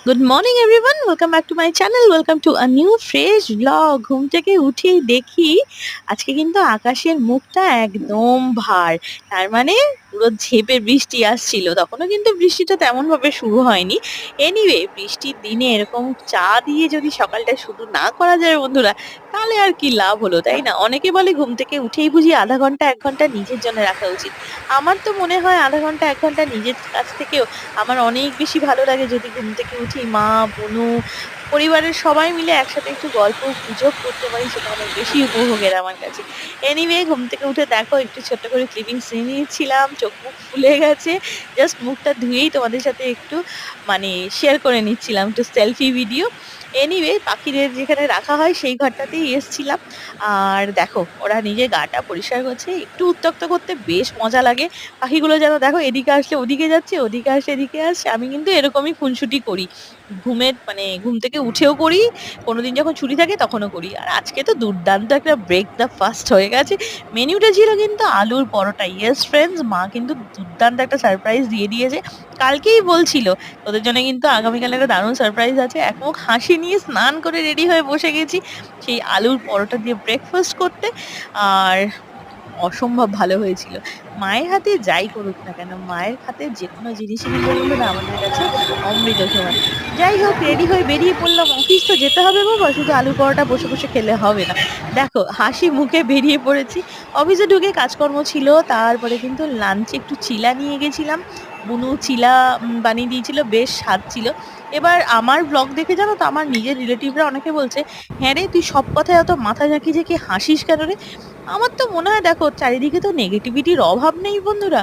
Good morning everyone, welcome back to my channel, welcome to a new fresh blog. ঘুম থেকে উঠেই দেখি আজকে কিন্তু আকাশের মুখটা একদম ভার। তার মানে পুরো ঝেঁপে বৃষ্টি আসছিল, তখনও কিন্তু বৃষ্টিটা তেমন ভাবে শুরু হয়নি। এনিওয়ে, বৃষ্টির দিনে এরকম চা দিয়ে যদি সকালটা শুরু না করা যায় বন্ধুরা, তাহলে আর কি লাভ হলো, তাই না? অনেকে বলে ঘুম থেকে উঠেই বুঝি আধা ঘন্টা 1 ঘন্টা নিজের জন্য রাখা উচিত। আমার তো মনে হয় আধা ঘন্টা 1 ঘন্টা নিজের কাছ থেকেও আমার অনেক বেশি ভালো লাগে যদি ঘুম থেকে উঠি মা, বুনু, পরিবারের সবাই মিলে একসাথে একটু গল্প গুজব করতে পারি, সেটা অনেক বেশি উপভোগের আমার কাছে। এনিওয়ে, ঘুম থেকে উঠে দেখো একটু ছোট্ট করে ক্লিপিংস নিয়ে নিয়েছিলাম, চোখ মুখ ফুলে গেছে। জাস্ট মুখটা ধুয়েই তোমাদের সাথে একটু মানে শেয়ার করে নিচ্ছিলাম, একটু সেলফি ভিডিও। এনিওয়ে, পাখিদের যেখানে রাখা হয় সেই ঘরটাতেই এসছিলাম। আর দেখো ওরা নিজে গাটা পরিষ্কার করছে, একটু উত্তক্ত করতে বেশ মজা লাগে। পাখিগুলো যেন দেখো এদিকে আসলে ওদিকে যাচ্ছে, ওদিকে আসলে এদিকে আসছে। আমি কিন্তু এরকমই খুনসুটি করি। ঘুম থেকে উঠেও করি, কোনোদিন যখন ছুটি থাকে তখনও করি। আর আজকে তো দুর্দান্ত একটা ব্রেক দ্য ফাস্ট হয়ে গেছে। মেনুটা ছিল কিন্তু আলুর পরোটা। ইয়েস ফ্রেন্ডস, মা কিন্তু দুর্দান্ত একটা সারপ্রাইজ দিয়ে দিয়েছে। কালকেই বলছিল তোদের জন্য কিন্তু আগামীকাল একটা দারুণ সারপ্রাইজ আছে। এক মুখ হাসি নিয়ে স্নান করে রেডি হয়ে বসে গেছি সেই আলুর পরোটা দিয়ে ব্রেকফাস্ট করতে। আর অসম্ভব ভালো হয়েছিল। মায়ের হাতে যাই করুক না কেন, মায়ের হাতের যেকোনো জিনিসই কিন্তু বন্ধুরা আমাদের কাছে অমৃত সমান। যাই হোক, রেডি হয়ে বেরিয়ে পড়লাম। অফিস তো যেতে হবে বাবা, শুধু আলু পরোটা বসে বসে খেলে হবে না। দেখো হাসি মুখে বেরিয়ে পড়েছি। অফিসে ঢুকে কাজকর্ম ছিল, তারপরে কিন্তু লাঞ্চে একটু চিলা নিয়ে গেছিলাম। বুনু চিলা বানিয়ে দিয়েছিল, বেশ স্বাদ ছিল। এবার আমার ব্লগ দেখে জানো তো আমার নিজের রিলেটিভরা অনেকে বলছে, হ্যাঁ রে তুই সব কথায় অত মাথা ঝাঁকিয়ে ঝাঁকিয়ে হাসিস কেন রে? আমার তো মনে হয় দেখো চারিদিকে তো নেগেটিভিটির অভাব নেই বন্ধুরা।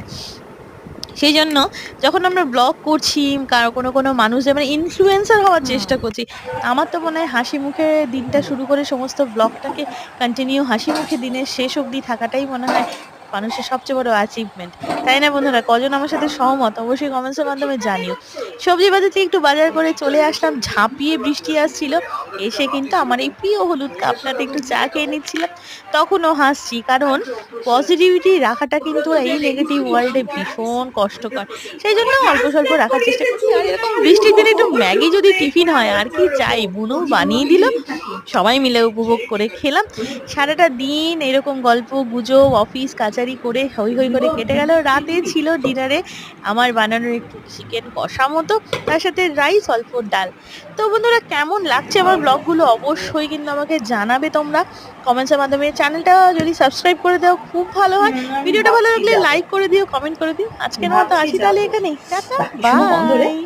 সেই জন্য যখন আমরা ব্লগ করছি, কারো কোনো মানুষ যেমন ইনফ্লুয়েন্সার হওয়ার চেষ্টা করছি, আমার তো মনে হয় হাসি মুখে দিনটা শুরু করে সমস্ত ব্লগটাকে কন্টিনিউ হাসি মুখে দিনের শেষ অবধি থাকাটাই মনে হয় মানুষের সবচেয়ে বড় অ্যাচিভমেন্ট। তাই না বন্ধুরা? কজন আমার সাথে সহমত অবশ্যই কমেন্টসের মাধ্যমে জানিও। সবজি বাজার থেকে একটু বাজার করে চলে আসলাম, ঝাঁপিয়ে বৃষ্টি আসছিল। এসে কিন্তু আমার এই প্রিয় হলুদ কাপটাতে একটু চা খেয়ে নিচ্ছিলাম। তখনও হাসছি, কারণ পজিটিভিটি রাখাটা কিন্তু এই নেগেটিভ ওয়ার্ল্ডে ভীষণ কষ্টকর। সেই জন্য অল্প স্বল্প রাখার চেষ্টা করি। আর এরকম বৃষ্টির দিনে একটু ম্যাগি যদি টিফিন হয়, আর কি চাই? বুনু বানিয়ে দিল, সবাই মিলে উপভোগ করে খেলাম। সারাটা দিন এরকম গল্প গুজব অফিস কাচারি করে হই হই করে কেটে গেল। রাতে ছিল ডিনারে আমার বানানোর একটু চিকেন কষা মতো, তার সাথে রাইস, অল্প ডাল। তো বন্ধুরা, কেমন লাগছে আমার ব্লগগুলো অবশ্যই কিন্তু আমাকে জানাবে তোমরা কমেন্টসের মাধ্যমে। চ্যানেলটা যদি সাবস্ক্রাইব করে দাও খুব ভালো হয়। ভিডিওটা ভালো লাগলে লাইক করে দিও, কমেন্ট করে দিও। আজকের মতো আসি তাহলে এখানেই। Tata, by.